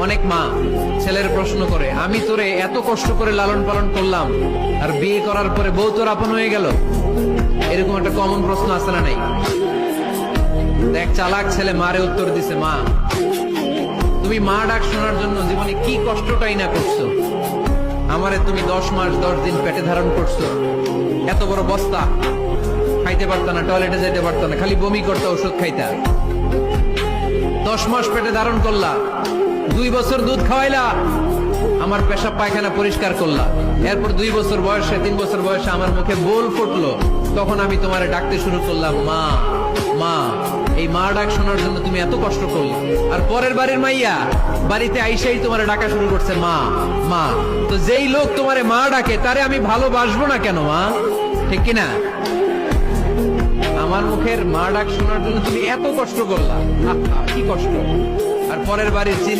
অনেক মা ছেলের প্রশ্ন করে, আমি তোরে এত কষ্ট করে লালন পালন করলাম, আর বিয়ে করার পরে বউ তোর আপন হয়ে গেল। এরকম একটা কমন প্রশ্ন আছে না নাই? দেখ, চালাক ছেলে মারে উত্তর দিছে, মা তুমি মা ডাক শোনার জন্য জীবনে কি কষ্টটাই না করছো। আমারে তুমি 10 মাস 10 দিন পেটে ধারণ করছো, এত বড় বস্তা, খাইতে পারতা না, টয়লেটে যেতে পারতা না, খালি বমি করতে, ওষুধ খাইতা। 10 মাস পেটে ধারণ করলা, 2 বছর দুধ খাওয়াইলা, আমার পেশাব পায়খানা পরিষ্কার করলা। এরপর 2 বছর বয়সে 3 বছর বয়সে আমার মুখে বোল ফুটলো, তখন আমি তোমারে ডাকতে শুরু করলাম, মা মা। এই মা ডাক শোনার জন্য তুমি এত কষ্ট করলে, আর পরের বাড়ির মাইয়া বাড়িতে আইসাই তোমারে ডাকা শুরু করছে মা মা। তো যেই লোক তোমারে মা ডাকে তারে আমি ভালোবাসবো না কেন মা? ঠিক কিনা? আমার মুখের মা ডাক শোনার জন্য তুমি এত কষ্ট করলা, কি কষ্ট। আর পরের বাড়ির চিনি